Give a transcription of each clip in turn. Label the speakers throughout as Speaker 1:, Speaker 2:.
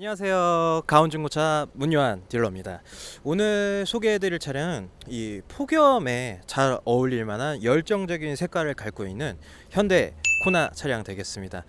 Speaker 1: 안녕하세요. 가온중고차 문요한 딜러입니다. 오늘 소개해드릴 차량은 이 폭염에 잘 어울릴 만한 열정적인 색깔을 갖고 있는 현대 코나 차량 되겠습니다.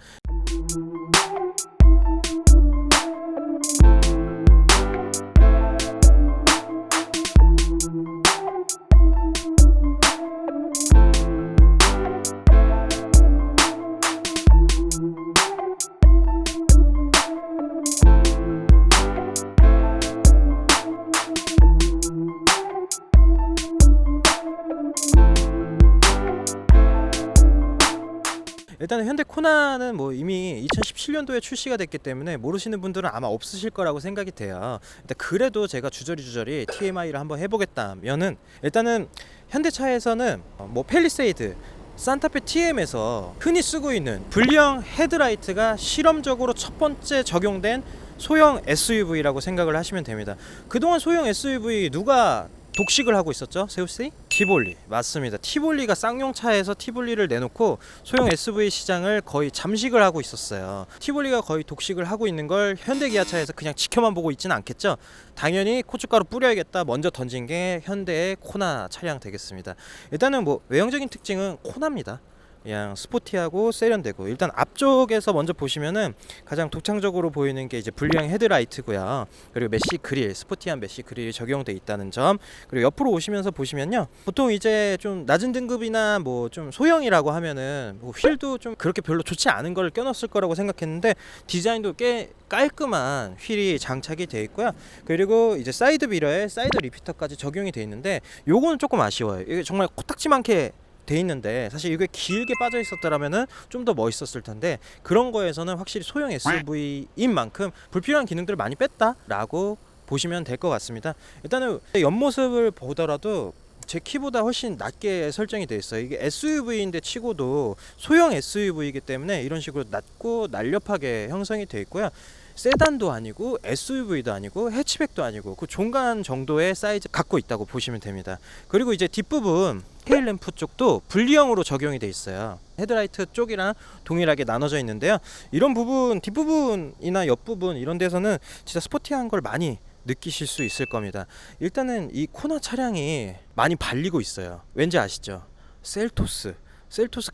Speaker 1: 일단은 현대 코나는 뭐 이미 2017년도에 출시가 됐기 때문에 모르시는 분들은 아마 없으실 거라고 생각이 돼요. 일단 그래도 제가 주저리 TMI를 한번 해보겠다면은, 일단은 현대차에서는 뭐 팰리세이드, 산타페 TM에서 흔히 쓰고 있는 분리형 헤드라이트가 실험적으로 첫 번째 적용된 소형 SUV라고 생각을 하시면 됩니다. 그동안 소형 SUV 누가 독식을 하고 있었죠? 세우씨? 티볼리. 맞습니다. 티볼리가 쌍용차에서 티볼리를 내놓고 소형 SUV 시장을 거의 잠식을 하고 있었어요. 티볼리가 거의 독식을 하고 있는 걸 현대기아차에서 그냥 지켜만 보고 있지는 않겠죠? 당연히 고춧가루 뿌려야겠다 먼저 던진 게 현대의 코나 차량 되겠습니다. 일단은 뭐 외형적인 특징은 코나입니다. 그냥 스포티하고 세련되고, 일단 앞쪽에서 먼저 보시면은 가장 독창적으로 보이는 게 이제 분리형 헤드라이트고요. 그리고 메쉬 그릴, 스포티한 메쉬 그릴이 적용돼 있다는 점. 그리고 옆으로 오시면서 보시면요, 보통 이제 좀 낮은 등급이나 뭐 좀 소형이라고 하면은 뭐 휠도 좀 그렇게 별로 좋지 않은 걸 껴놨을 거라고 생각했는데, 디자인도 꽤 깔끔한 휠이 장착이 되어 있고요. 그리고 이제 사이드 미러에 사이드 리피터까지 적용이 되어 있는데, 요거는 조금 아쉬워요. 이게 정말 코딱지 많게 돼 있는데, 사실 이게 길게 빠져 있었더라면은 좀 더 멋있었을 텐데, 그런 거에서는 확실히 소형 SUV인 만큼 불필요한 기능들을 많이 뺐다라고 보시면 될 것 같습니다. 일단은 옆모습을 보더라도 제 키보다 훨씬 낮게 설정이 되어 있어요. 이게 SUV인데 치고도 소형 SUV이기 때문에 이런 식으로 낮고 날렵하게 형성이 되어 있고요. 세단도 아니고 SUV도 아니고 해치백도 아니고 그 중간 정도의 사이즈 갖고 있다고 보시면 됩니다. 그리고 이제 뒷부분 테일램프 쪽도 분리형으로 적용이 돼 있어요. 헤드라이트 쪽이랑 동일하게 나눠져 있는데요. 이런 부분, 뒷부분이나 옆부분 이런 데서는 진짜 스포티한 걸 많이 느끼실 수 있을 겁니다. 일단은 이 코나 차량이 많이 발리고 있어요. 왠지 아시죠? 셀토스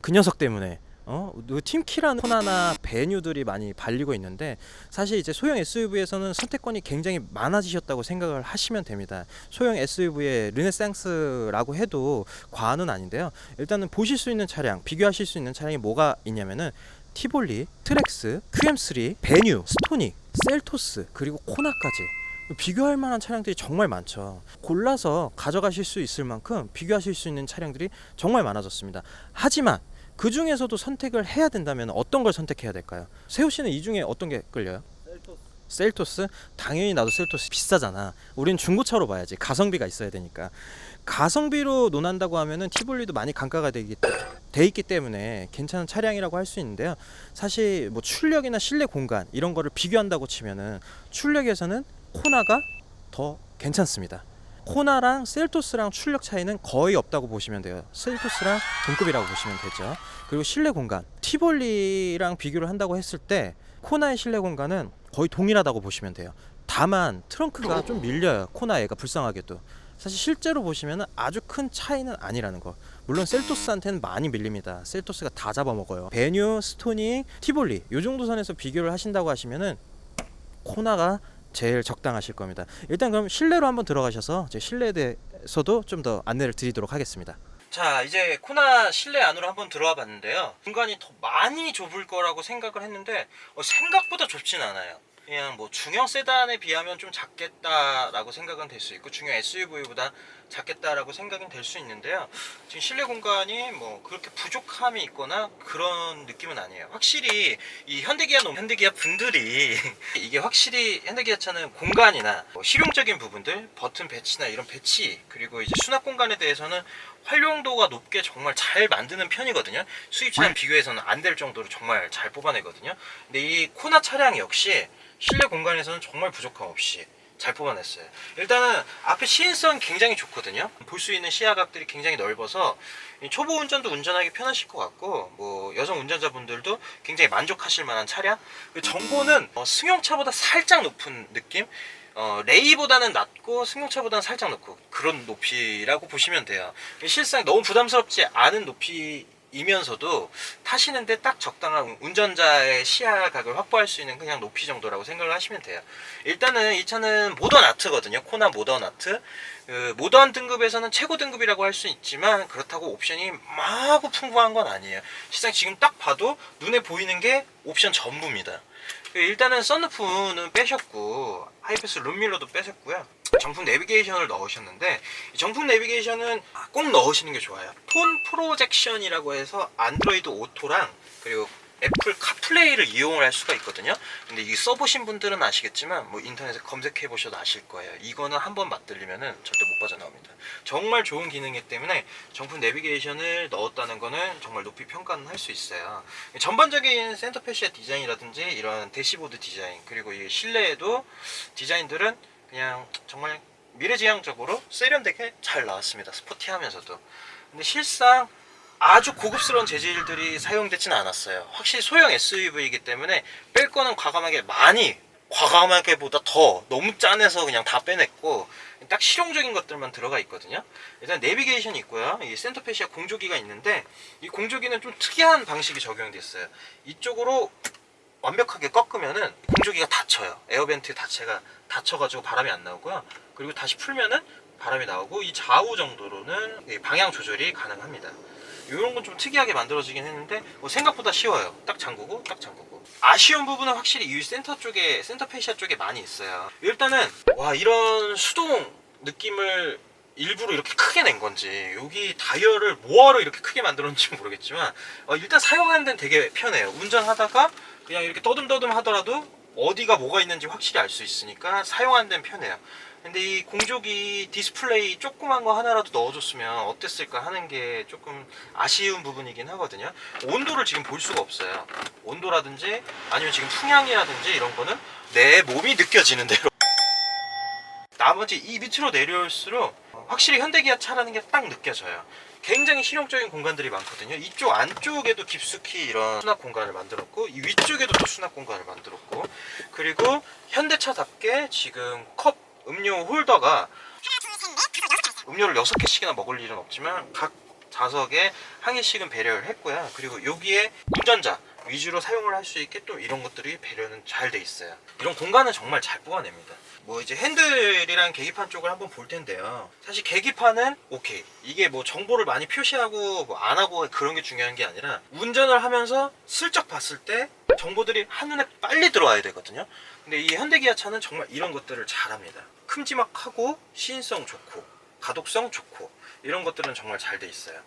Speaker 1: 그 녀석 때문에 팀키라는 코나나 베뉴들이 많이 발리고 있는데, 사실 이제 소형 SUV에서는 선택권이 굉장히 많아지셨다고 생각을 하시면 됩니다. 소형 SUV의 르네상스라고 해도 과언은 아닌데요. 일단은 보실 수 있는 차량, 비교하실 수 있는 차량이 뭐가 있냐면은 티볼리, 트렉스, QM3, 베뉴, 스토닉, 셀토스, 그리고 코나까지 비교할 만한 차량들이 정말 많죠. 골라서 가져가실 수 있을 만큼 비교하실 수 있는 차량들이 정말 많아졌습니다. 하지만 그 중에서도 선택을 해야 된다면 어떤 걸 선택해야 될까요? 세호 씨는 이 중에 어떤 게 끌려요? 셀토스? 당연히 나도 셀토스. 비싸잖아. 우린 중고차로 봐야지. 가성비가 있어야 되니까. 가성비로 논한다고 하면은 티볼리도 많이 강가가 돼 있기 때문에 괜찮은 차량이라고 할 수 있는데요. 사실 뭐 출력이나 실내 공간 이런 거를 비교한다고 치면은 출력에서는 코나가 더 괜찮습니다. 코나랑 셀토스랑 출력 차이는 거의 없다고 보시면 돼요. 셀토스랑 동급이라고 보시면 되죠. 그리고 실내 공간, 티볼리랑 비교를 한다고 했을 때 코나의 실내 공간은 거의 동일하다고 보시면 돼요. 다만 트렁크가 좀 밀려요. 코나 애가 불쌍하게도. 사실 실제로 보시면 아주 큰 차이는 아니라는 거. 물론 셀토스한테는 많이 밀립니다. 셀토스가 다 잡아먹어요. 베뉴, 스토닉, 티볼리 요 정도 선에서 비교를 하신다고 하시면은 코나가 제일 적당하실 겁니다. 일단 그럼 실내로 한번 들어가셔서 제 실내에 대해서도 좀 더 안내를 드리도록 하겠습니다. 자, 이제 코나 실내 안으로 한번 들어와 봤는데요. 공간이 더 많이 좁을 거라고 생각을 했는데 생각보다 좁진 않아요. 그냥 뭐 중형 세단에 비하면 좀 작겠다라고 생각은 될 수 있고, 중형 SUV보다 작겠다라고 생각은 될 수 있는데요. 지금 실내 공간이 뭐 그렇게 부족함이 있거나 그런 느낌은 아니에요. 확실히 이 현대기아 분들이 이게 확실히 현대기아 차는 공간이나 뭐 실용적인 부분들, 버튼 배치나 이런 배치, 그리고 이제 수납 공간에 대해서는 활용도가 높게 정말 잘 만드는 편이거든요. 수입차랑 비교해서는 안 될 정도로 정말 잘 뽑아내거든요. 근데 이 코나 차량 역시 실내 공간에서는 정말 부족함 없이 잘 뽑아냈어요. 일단은 앞에 시인성 굉장히 좋거든요. 볼 수 있는 시야각들이 굉장히 넓어서 초보 운전도 운전하기 편하실 것 같고, 뭐 여성 운전자분들도 굉장히 만족하실 만한 차량. 정보는 승용차보다 살짝 높은 느낌. 레이보다는 낮고 승용차보다는 살짝 높고 그런 높이라고 보시면 돼요. 실상 너무 부담스럽지 않은 높이이면서도 타시는데 딱 적당한 운전자의 시야각을 확보할 수 있는 그냥 높이 정도라고 생각을 하시면 돼요. 일단은 이 차는 모던 아트거든요. 코나 모던 아트. 모던 등급에서는 최고 등급이라고 할 수 있지만 그렇다고 옵션이 마구 풍부한 건 아니에요. 실상 지금 딱 봐도 눈에 보이는 게 옵션 전부입니다. 일단은 썬루프는 빼셨고 하이패스 룸밀러도 빼셨고요. 정품 내비게이션을 넣으셨는데 이 정품 내비게이션은 꼭 넣으시는 게 좋아요. 폰 프로젝션이라고 해서 안드로이드 오토랑 그리고 애플 카플레이를 이용을 할 수가 있거든요. 근데 이 써보신 분들은 아시겠지만 뭐 인터넷에 검색해 보셔도 아실 거예요. 이거는 한번 맛들리면은 절대 못 빠져나옵니다. 정말 좋은 기능이기 때문에 정품 내비게이션을 넣었다는 거는 정말 높이 평가는 할 수 있어요. 전반적인 센터 패시아 디자인이라든지 이런 대시보드 디자인 그리고 이 실내에도 디자인들은 그냥 정말 미래지향적으로 세련되게 잘 나왔습니다. 스포티하면서도. 근데 실상 아주 고급스러운 재질들이 사용되지는 않았어요. 확실히 소형 SUV이기 때문에 뺄 거는 과감하게보다 더 너무 짠해서 그냥 다 빼냈고 딱 실용적인 것들만 들어가 있거든요. 일단 내비게이션이 있고요. 이 센터페시아 공조기가 있는데 이 공조기는 좀 특이한 방식이 적용됐어요. 이쪽으로 완벽하게 꺾으면은 공조기가 닫혀요. 에어벤트 자체가 닫혀가지고 바람이 안 나오고요. 그리고 다시 풀면은 바람이 나오고 이 좌우 정도로는 방향 조절이 가능합니다. 이런 건 좀 특이하게 만들어지긴 했는데 생각보다 쉬워요. 딱 잠그고 딱 잠그고. 아쉬운 부분은 확실히 이 센터 페시아 쪽에 많이 있어요. 일단은 와 이런 수동 느낌을 일부러 이렇게 크게 낸 건지 여기 다이얼을 뭐하러 이렇게 크게 만들었는지 모르겠지만 일단 사용하는 데는 되게 편해요. 운전하다가 그냥 이렇게 떠듬떠듬 하더라도 어디가 뭐가 있는지 확실히 알 수 있으니까 사용하는 데는 편해요. 근데 이 공조기 디스플레이 조그만 거 하나라도 넣어줬으면 어땠을까 하는 게 조금 아쉬운 부분이긴 하거든요. 온도를 지금 볼 수가 없어요. 온도라든지 아니면 지금 풍향이라든지 이런 거는 내 몸이 느껴지는 대로. 나머지 이 밑으로 내려올수록 확실히 현대기아 차라는 게 딱 느껴져요. 굉장히 실용적인 공간들이 많거든요. 이쪽 안쪽에도 깊숙이 이런 수납 공간을 만들었고 이 위쪽에도 또 수납 공간을 만들었고 그리고 현대차답게 지금 컵 음료 홀더가 음료를 6개씩이나 먹을 일은 없지만 각 좌석에 한 개씩은 배려를 했고요. 그리고 여기에 운전자 위주로 사용을 할 수 있게 또 이런 것들이 배려는 잘 돼 있어요. 이런 공간은 정말 잘 뽑아냅니다. 뭐 이제 핸들이랑 계기판 쪽을 한번 볼 텐데요. 사실 계기판은 오케이. 이게 뭐 정보를 많이 표시하고 뭐 안 하고 그런 게 중요한 게 아니라 운전을 하면서 슬쩍 봤을 때 정보들이 한눈에 빨리 들어와야 되거든요. 근데 이 현대기아 차는 정말 이런 것들을 잘합니다. 큼지막하고 시인성 좋고 가독성 좋고 이런 것들은 정말 잘 돼 있어요.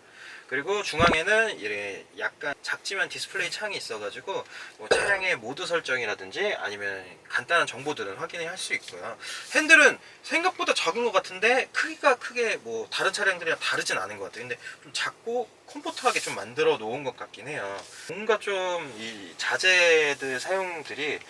Speaker 1: 그리고 중앙에는 이렇게 약간 작지만 디스플레이 창이 있어가지고 뭐 차량의 모드 설정이라든지 아니면 간단한 정보들은 확인할 수 있고요. 핸들은 생각보다 작은 것 같은데 크기가 크게 뭐 다른 차량들이랑 다르진 않은 것 같아요. 근데 좀 작고 컴포트하게 좀 만들어 놓은 것 같긴 해요. 뭔가 좀 이 자재들 사용들이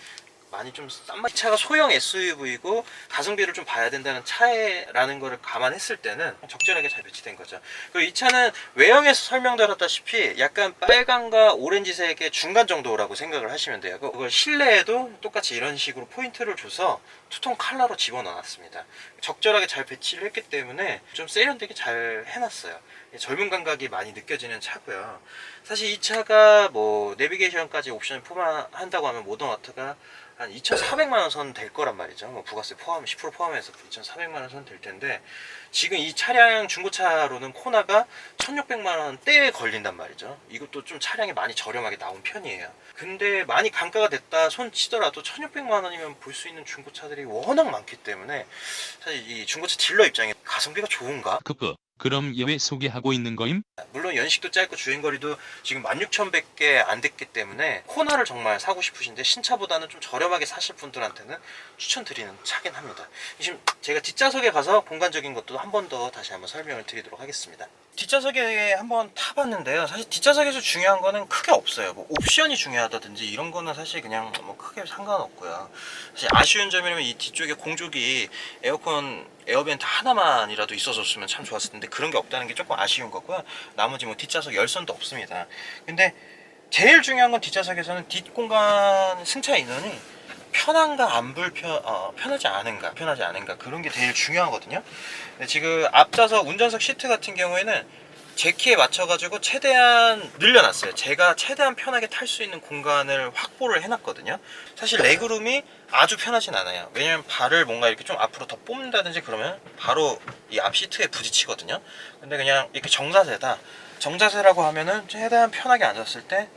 Speaker 1: 많이 좀 싼 맛. 이 차가 소형 SUV고 가성비를 좀 봐야 된다는 차라는 거를 감안했을 때는 적절하게 잘 배치된 거죠. 그리고 이 차는 외형에서 설명드렸다시피 약간 빨강과 오렌지색의 중간 정도라고 생각을 하시면 돼요. 그걸 실내에도 똑같이 이런 식으로 포인트를 줘서 투톤 컬러로 집어넣었습니다. 적절하게 잘 배치를 했기 때문에 좀 세련되게 잘 해놨어요. 젊은 감각이 많이 느껴지는 차고요. 사실 이 차가 뭐 내비게이션까지 옵션을 포함한다고 하면 모던 아트가 한 2,400만원 선 될 거란 말이죠. 뭐 부가세 포함 10% 포함해서 2,400만원 선 될 텐데 지금 이 차량 중고차로는 코나가 1,600만원대에 걸린단 말이죠. 이것도 좀 차량이 많이 저렴하게 나온 편이에요. 근데 많이 감가가 됐다 손 치더라도 1,600만원이면 볼 수 있는 중고차들이 워낙 많기 때문에 사실 이 중고차 딜러 입장에 가성비가 좋은가?
Speaker 2: 그럼 왜 소개하고 있는 거임?
Speaker 1: 물론 연식도 짧고 주행거리도 지금 16,100개 안 됐기 때문에 코나를 정말 사고 싶으신데 신차보다는 좀 저렴하게 사실 분들한테는 추천드리는 차긴 합니다. 지금 제가 뒷좌석에 가서 공간적인 것도 한 번 더 다시 한번 설명을 드리도록 하겠습니다. 뒷좌석에 한번 타봤는데요. 사실 뒷좌석에서 중요한 거는 크게 없어요. 뭐 옵션이 중요하다든지 이런 거는 사실 그냥 뭐 크게 상관없고요. 사실 아쉬운 점이라면 이 뒤쪽에 공조기 에어컨 에어벤트 하나만이라도 있어줬으면 참 좋았을 텐데 그런 게 없다는 게 조금 아쉬운 거고요. 나머지 뭐 뒷좌석 열선도 없습니다. 근데 제일 중요한 건 뒷좌석에서는 뒷공간 승차 인원이 편한가 안 편하지 않은가 그런 게 제일 중요하거든요. 근데 지금 앞좌석 운전석 시트 같은 경우에는 제 키에 맞춰가지고 최대한 늘려놨어요. 제가 최대한 편하게 탈 수 있는 공간을 확보를 해놨거든요. 사실 레그룸이 아주 편하진 않아요. 왜냐면 발을 뭔가 이렇게 좀 앞으로 더 뽑는다든지 그러면 바로 이 앞 시트에 부딪히거든요. 근데 그냥 이렇게 정자세라고 하면은 최대한 편하게 앉았을 때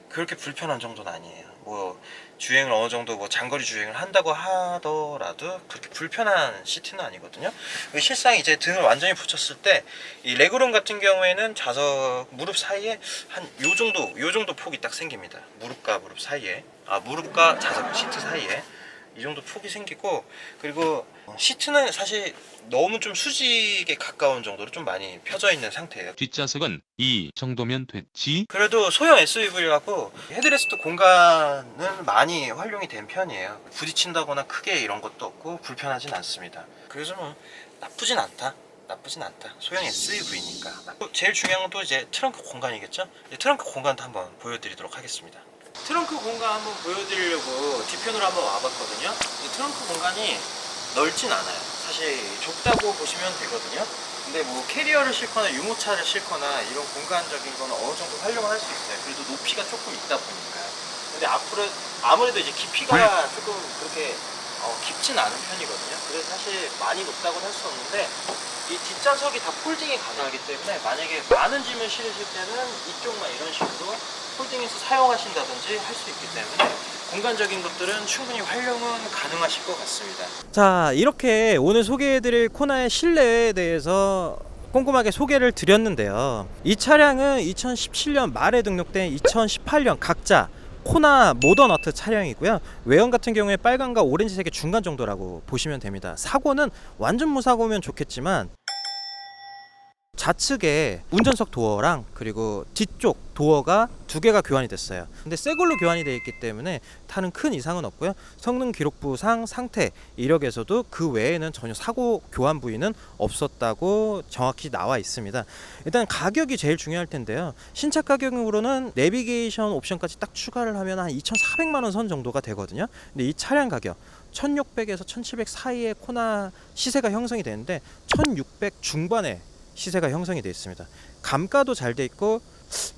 Speaker 1: 그렇게 불편한 정도는 아니에요. 뭐 주행을 어느 정도 뭐 장거리 주행을 한다고 하더라도 그렇게 불편한 시트는 아니거든요. 실상 이제 등을 완전히 붙였을 때 이 레그룸 같은 경우에는 좌석 무릎 사이에 한 요 정도 폭이 딱 생깁니다. 무릎과 무릎 사이에, 무릎과 좌석 시트 사이에 이 정도 폭이 생기고, 그리고 시트는 사실 너무 좀 수직에 가까운 정도로 좀 많이 펴져 있는 상태예요.
Speaker 2: 뒷좌석은 이 정도면 됐지.
Speaker 1: 그래도 소형 SUV라고 헤드레스트 공간은 많이 활용이 된 편이에요. 부딪힌다거나 크게 이런 것도 없고 불편하진 않습니다. 그래서 뭐 나쁘진 않다. 소형 SUV니까. 제일 중요한 건 또 이제 트렁크 공간이겠죠. 이제 트렁크 공간도 한번 보여드리도록 하겠습니다. 트렁크 공간 한번 보여드리려고 뒤편으로 한번 와봤거든요. 이 트렁크 공간이 넓진 않아요. 사실 좁다고 보시면 되거든요. 근데 뭐 캐리어를 싣거나 유모차를 싣거나 이런 공간적인 거는 어느 정도 활용을 할 수 있어요. 그래도 높이가 조금 있다 보니까요. 근데 앞으로 아무래도 이제 깊이가 조금 그렇게 깊진 않은 편이거든요. 그래서 사실 많이 높다고는 할 수 없는데 이 뒷좌석이 다 폴딩이 가능하기 때문에 만약에 많은 짐을 실으실 때는 이쪽만 이런 식으로 폴딩해서 사용하신다든지 할 수 있기 때문에 공간적인 것들은 충분히 활용은 가능하실 것 같습니다. 자, 이렇게 오늘 소개해드릴 코나의 실내에 대해서 꼼꼼하게 소개를 드렸는데요. 이 차량은 2017년 말에 등록된 2018년 각자 코나 모더너트 차량이고요. 외형 같은 경우에 빨간과 오렌지색의 중간 정도라고 보시면 됩니다. 사고는 완전 무사고면 좋겠지만 좌측에 운전석 도어랑 그리고 뒤쪽 도어가 두 개가 교환이 됐어요. 근데 새 걸로 교환이 되어 있기 때문에 다른 큰 이상은 없고요. 성능 기록부상 상태 이력에서도 그 외에는 전혀 사고 교환 부위는 없었다고 정확히 나와 있습니다. 일단 가격이 제일 중요할 텐데요. 신차 가격으로는 내비게이션 옵션까지 딱 추가를 하면 한 2,400만 원 선 정도가 되거든요. 근데 이 차량 가격 1,600에서 1,700 사이에 코나 시세가 형성이 되는데 1,600 중반에 시세가 형성이 되어 있습니다. 감가도 잘 돼 있고,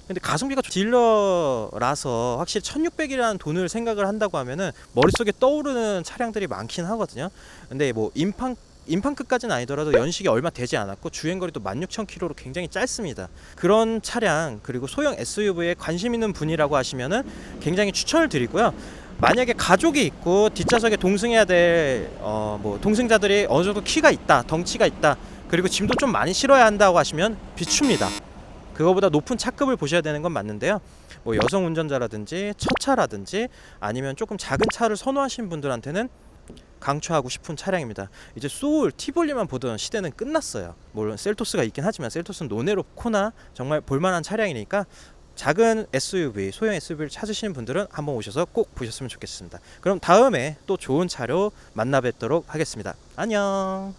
Speaker 1: 근데 가성비가 딜러라서 확실히 1,600이라는 돈을 생각을 한다고 하면은 머릿속에 떠오르는 차량들이 많긴 하거든요. 근데 뭐 임판급까지는 아니더라도 연식이 얼마 되지 않았고 주행거리도 16,000km로 굉장히 짧습니다. 그런 차량 그리고 소형 SUV에 관심 있는 분이라고 하시면은 굉장히 추천을 드리고요. 만약에 가족이 있고 뒷좌석에 동승해야 될 뭐 동승자들이 어느 정도 키가 있다, 덩치가 있다, 그리고 짐도 좀 많이 실어야 한다고 하시면 비춥니다. 그거보다 높은 차급을 보셔야 되는 건 맞는데요. 뭐 여성 운전자라든지 첫 차라든지 아니면 조금 작은 차를 선호하시는 분들한테는 강추하고 싶은 차량입니다. 이제 소울, 티볼리만 보던 시대는 끝났어요. 물론 셀토스가 있긴 하지만 셀토스는 노네로 코나 정말 볼만한 차량이니까 작은 SUV, 소형 SUV를 찾으시는 분들은 한번 오셔서 꼭 보셨으면 좋겠습니다. 그럼 다음에 또 좋은 차로 만나 뵙도록 하겠습니다. 안녕.